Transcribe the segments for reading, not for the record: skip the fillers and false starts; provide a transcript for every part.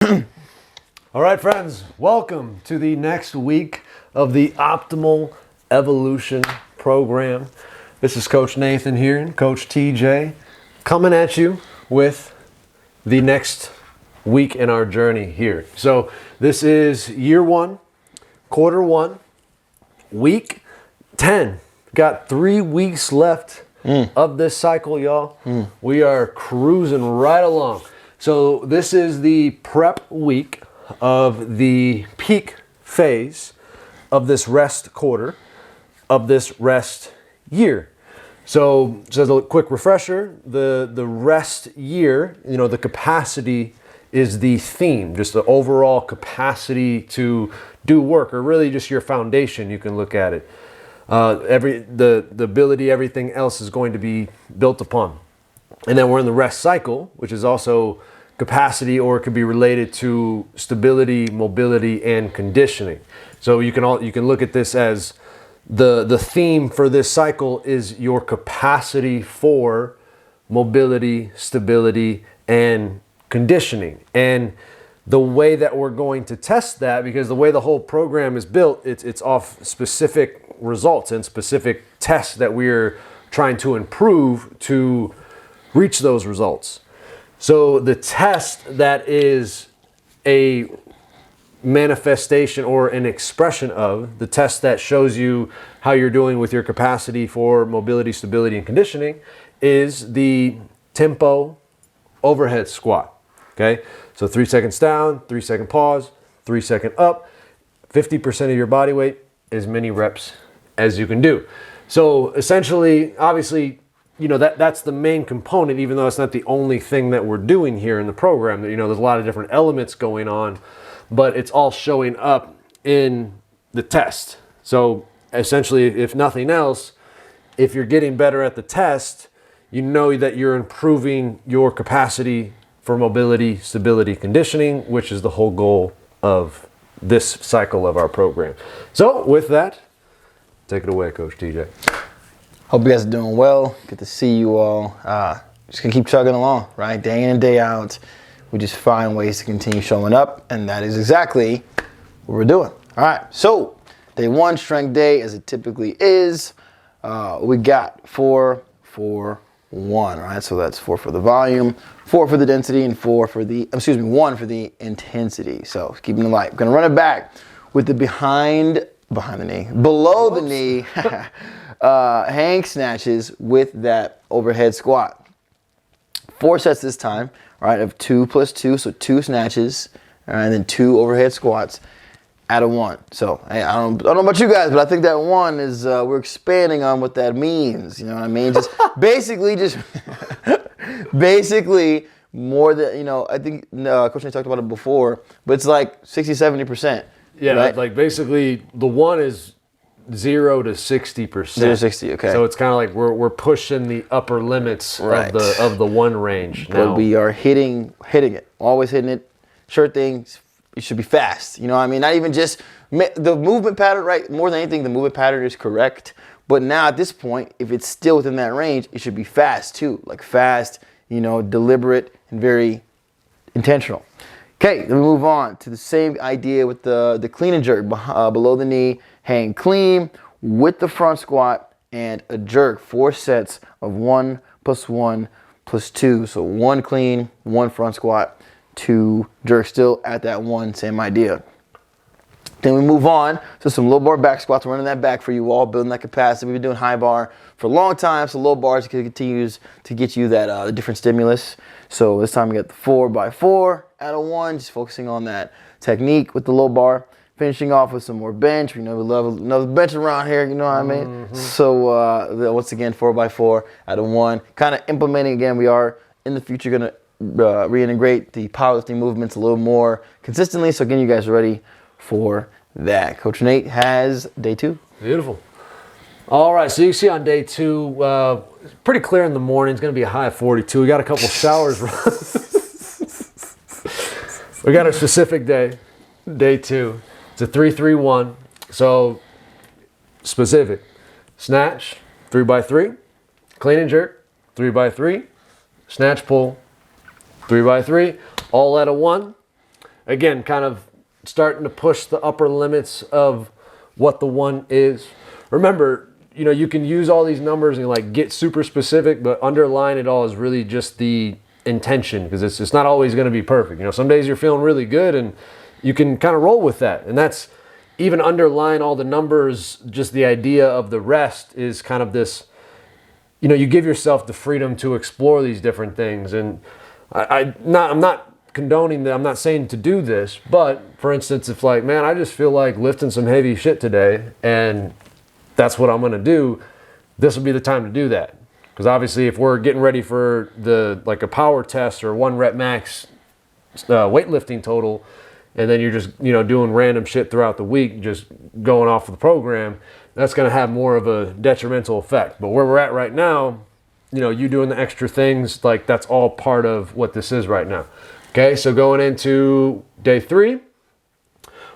All right, friends, welcome to the next week of the Optimal Evolution program. This is Coach Nathan here and Coach TJ coming at you with the next week in our journey here. So this is year one, quarter one, week 10. Got 3 weeks left of this cycle, y'all. We are cruising right along. So this is the prep week of the peak phase of this rest quarter, of this rest year. So just as a quick refresher, the rest year, the capacity is the theme, just the overall capacity to do work, or really just your foundation, you can look at it. The ability, everything else is going to be built upon. And then we're in the rest cycle, which is also capacity, or it could be related to stability, mobility, and conditioning. So you can look at this as the theme for this cycle is your capacity for mobility, stability, and conditioning. And the way that we're going to test that, because the way the whole program is built, it's off specific results and specific tests that we're trying to improve to reach those results. So the test that is a manifestation or an expression of the test that shows you how you're doing with your capacity for mobility, stability, and conditioning is the tempo overhead squat. Okay, so 3 seconds down, 3 second pause, 3 second up, 50% of your body weight, as many reps as you can do. So essentially, obviously, that's the main component, even though it's not the only thing that we're doing here in the program. There's a lot of different elements going on, but it's all showing up in the test. So essentially, if nothing else, if you're getting better at the test, you know that you're improving your capacity for mobility, stability, conditioning, which is the whole goal of this cycle of our program. So with that, take it away, Coach TJ. Hope you guys are doing well. Good to see you all. Just gonna keep chugging along, right? Day in and day out. We just find ways to continue showing up, and that is exactly what we're doing. All right, so day one, strength day, as it typically is. We got 4, 4, 1, right? So that's 4 for the volume, 4 for the density, and 1 for the intensity. So keeping it light. We're gonna run it back with the behind the knee, below the knee. Hang snatches with that overhead squat. 4 sets this time, all right, of 2 plus 2, so 2 snatches, all right, and then 2 overhead squats out of 1. So I don't know about you guys, but I think that 1 is, we're expanding on what that means, you know what I mean? Just basically more than, I think Coach Nate talked about it before, but it's like 60, 70%. Yeah, right? like basically the 1 is 0 to 60%. 0 to 60, okay. So it's kind of like we're pushing the upper limits right. of the 1 range now. But we are hitting it, always hitting it. Sure thing, it should be fast. You know what I mean? Not even just the movement pattern, right? More than anything, the movement pattern is correct. But now at this point, if it's still within that range, it should be fast too. Like fast, deliberate and very intentional. Okay, then we move on to the same idea with the clean and jerk below the knee, hang clean with the front squat and a jerk. 4 sets of 1 plus 1 plus 2. So 1 clean, 1 front squat, 2 jerk, still at that 1, same idea. Then we move on to some low bar back squats. We're running that back for you all, building that capacity. We've been doing high bar for a long time, so low bars continues to get you that different stimulus. So this time we got the 4x4 out of 1, just focusing on that technique with the low bar. Finishing off with some more bench. We love another bench around here, you know what I mean? Mm-hmm. So once again, 4x4 out of 1. Kind of implementing again, we are in the future going to reintegrate the powerlifting movements a little more consistently. So again, you guys are ready for that. Coach Nate has day 2. Beautiful. All right, so you see on day 2, pretty clear in the morning. It's going to be a high of 42. We got a couple showers. We got a specific day, day 2. It's a 3-3-1. So specific. Snatch, 3x3. Clean and jerk, 3x3. Snatch pull, 3x3. All out of 1. again, kind of starting to push the upper limits of what the one is. Remember, you can use all these numbers and like get super specific, but underlying it all is really just the intention, because it's not always going to be perfect. Some days you're feeling really good and you can kind of roll with that. And that's even underlying all the numbers, just the idea of the rest is kind of this, you give yourself the freedom to explore these different things. And I'm not condoning that, I'm not saying to do this, but for instance, if like, man, I just feel like lifting some heavy shit today and that's what I'm going to do, this will be the time to do that. Because obviously if we're getting ready for a power test or 1 rep max weightlifting total, and then you're just, doing random shit throughout the week, just going off of the program, that's going to have more of a detrimental effect. But where we're at right now, you doing the extra things, like that's all part of what this is right now. Okay, so going into day 3,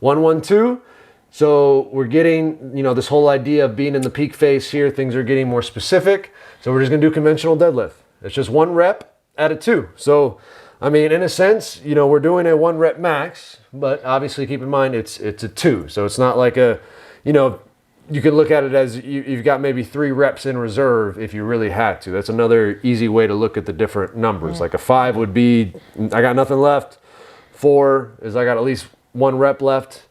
1-1-2. So we're getting, this whole idea of being in the peak phase here. Things are getting more specific. So we're just going to do conventional deadlift. It's just 1 rep at a 2. So, I mean, in a sense, we're doing a 1 rep max, but obviously keep in mind it's a 2. So it's not like a, you can look at it as you've got maybe 3 reps in reserve if you really had to. That's another easy way to look at the different numbers. Like a 5 would be, I got nothing left. 4 is I got at least 1 rep left.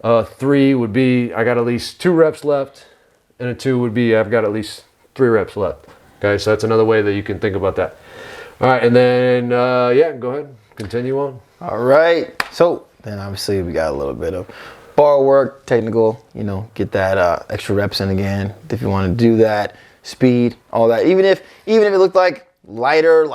3 would be I got at least 2 reps left. And a 2 would be I've got at least 3 reps left. Okay, so that's another way that you can think about that. All right, and then, go ahead. Continue on. All right. So then obviously we got a little bit of bar work, technical, get that extra reps in again. If you want to do that, speed, all that. Even if it looked like lighter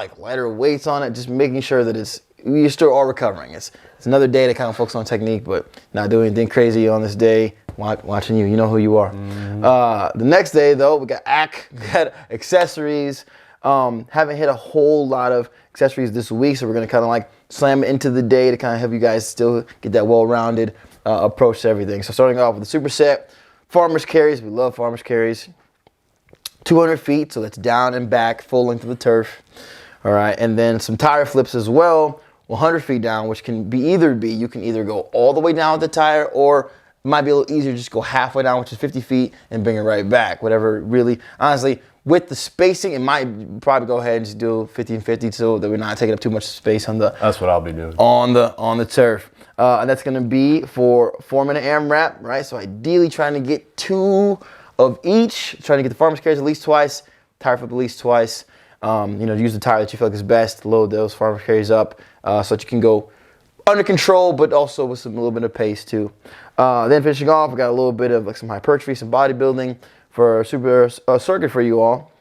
weights on it, just making sure that you're still all recovering. It's another day to kind of focus on technique, but not doing anything crazy on this day. Watching you know who you are. The next day though, we got we got accessories. Haven't hit a whole lot of accessories this week, so we're gonna kind of like slam into the day to kind of help you guys still get that well-rounded approach to everything. So starting off with the superset, farmer's carries. We love farmer's carries. 200 feet, so that's down and back, full length of the turf. All right, and then some tire flips as well. 100 feet down, which can be you can either go all the way down with the tire, or it might be a little easier just go halfway down, which is 50 feet, and bring it right back. Whatever, really, honestly, with the spacing, it might probably go ahead and just do 50 and 50 so that we're not taking up too much space on the. That's what I'll be doing. On the turf. And that's gonna be for 4-minute AMRAP, right? So ideally trying to get 2 of each, trying to get the farmer's carries at least twice, tire flip at least twice. Use the tire that you feel like is best, load those farmer's carries up so that you can go under control, but also with a little bit of pace too. Then finishing off, we got a little bit of like some hypertrophy, some bodybuilding for a super circuit for you all.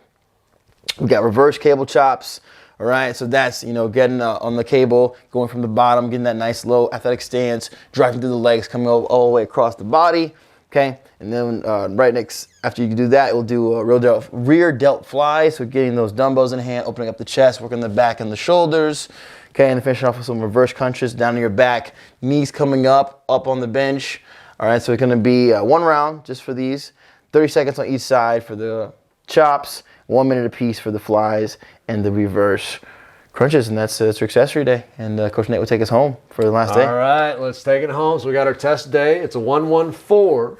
We got reverse cable chops. All right, so that's, getting on the cable, going from the bottom, getting that nice low athletic stance, driving through the legs, coming all the way across the body, okay? And then right next, after you do that, we'll do a rear delt fly, so getting those dumbbells in hand, opening up the chest, working the back and the shoulders, okay? And then finishing off with some reverse crunches down to your back, knees coming up on the bench. All right, so it's gonna be 1 round just for these, 30 seconds on each side for the chops, 1 minute apiece for the flies and the reverse crunches, and that's your accessory day. And Coach Nate will take us home for the last day. All right, let's take it home. So we got our test day. It's a 1-1-4.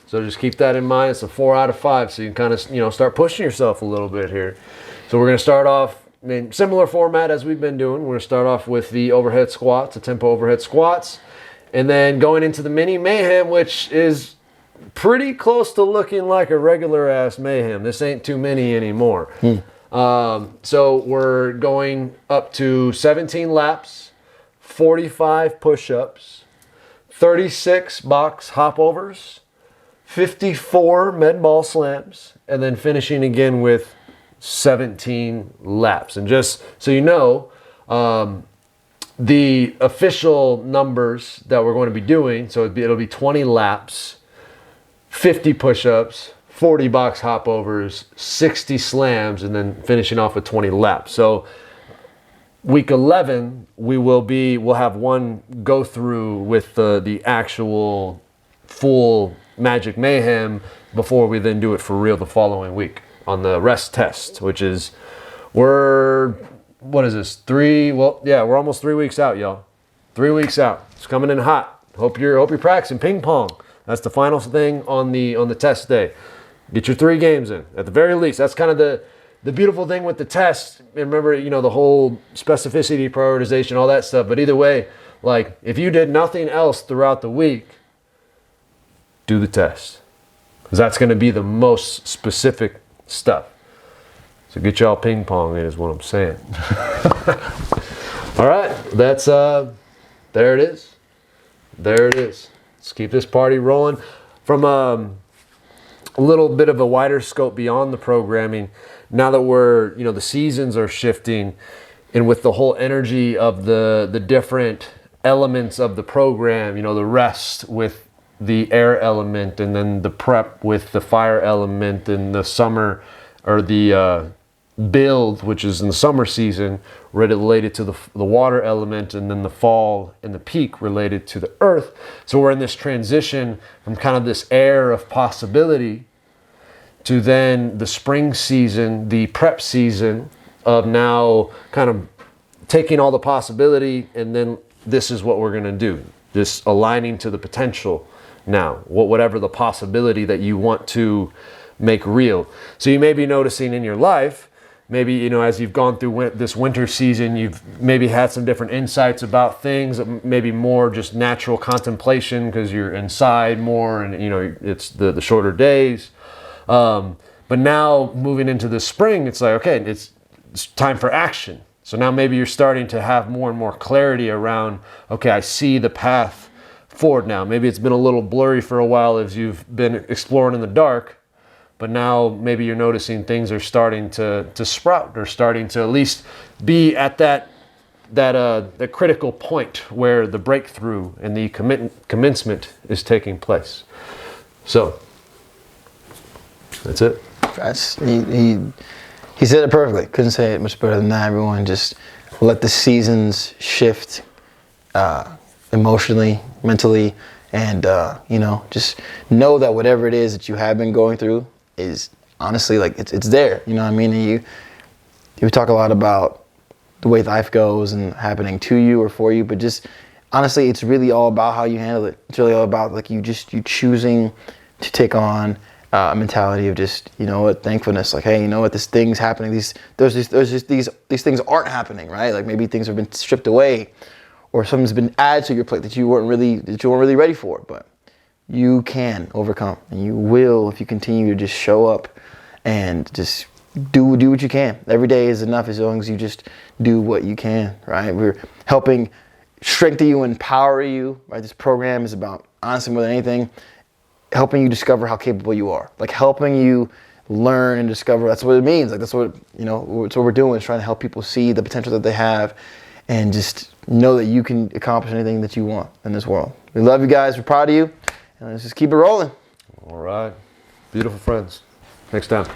So just keep that in mind. It's a 4 out of 5. So you can kind of start pushing yourself a little bit here. So we're going to start off, similar format as we've been doing. We're going to start off with the overhead squats, the tempo overhead squats, and then going into the mini mayhem, which is pretty close to looking like a regular ass mayhem. This ain't too many anymore. So we're going up to 17 laps, 45 push-ups, 36 box hopovers, 54 med ball slams, and then finishing again with 17 laps. And just so you know, the official numbers that we're going to be doing, so it'll be 20 laps, 50 push-ups, 40 box hopovers, 60 slams, and then finishing off with 20 laps. So week 11, we'll have one go through with the actual full Magic Mayhem before we then do it for real the following week on the rest test, which is, we're almost 3 weeks out, y'all. 3 weeks out. It's coming in hot. Hope you're practicing ping pong. That's the final thing on the test day. Get your 3 games in at the very least. That's kind of the beautiful thing with the test. And remember, the whole specificity, prioritization, all that stuff. But either way, like if you did nothing else throughout the week, do the test, because that's going to be the most specific stuff. So get y'all ping pong in is what I'm saying. All right, that's there it is. There it is. Let's keep this party rolling. From a little bit of a wider scope beyond the programming, now that we're, the seasons are shifting, and with the whole energy of the different elements of the program, the rest with the air element, and then the prep with the fire element, and the summer, or the build, which is in the summer season, related to the water element, and then the fall and the peak related to the earth. So we're in this transition from kind of this air of possibility to then the spring season, the prep season of now kind of taking all the possibility, and then this is what we're going to do. This aligning to the potential now, whatever the possibility that you want to make real. So you may be noticing in your life, maybe, as you've gone through this winter season, you've maybe had some different insights about things, maybe more just natural contemplation because you're inside more, and, it's the shorter days. But now moving into the spring, it's like, okay, it's time for action. So now maybe you're starting to have more and more clarity around, okay, I see the path forward now. Maybe it's been a little blurry for a while as you've been exploring in the dark, but now maybe you're noticing things are starting to sprout, or starting to at least be at that critical point where the breakthrough and the commencement is taking place. So that's it. He said it perfectly. Couldn't say it much better than that. Everyone just let the seasons shift emotionally, mentally, and just know that whatever it is that you have been going through is honestly like it's there. You know what I mean? And you talk a lot about the way life goes and happening to you or for you, but just honestly, it's really all about how you handle it. It's really all about like you choosing to take on a mentality of just, thankfulness. Like, hey, this thing's happening. These things aren't happening, right? Like maybe things have been stripped away, or something's been added to your plate that you weren't really ready for. But you can overcome, and you will if you continue to just show up and just do what you can. Every day is enough as long as you just do what you can, right? We're helping strengthen you, empower you, right? This program is about, honestly, more than anything, helping you discover how capable you are, like helping you learn and discover. That's what it means. Like that's what it's what we're doing, is trying to help people see the potential that they have, and just know that you can accomplish anything that you want in this world. We love you guys. We're proud of you, and let's just keep it rolling. All right, beautiful friends. Next time.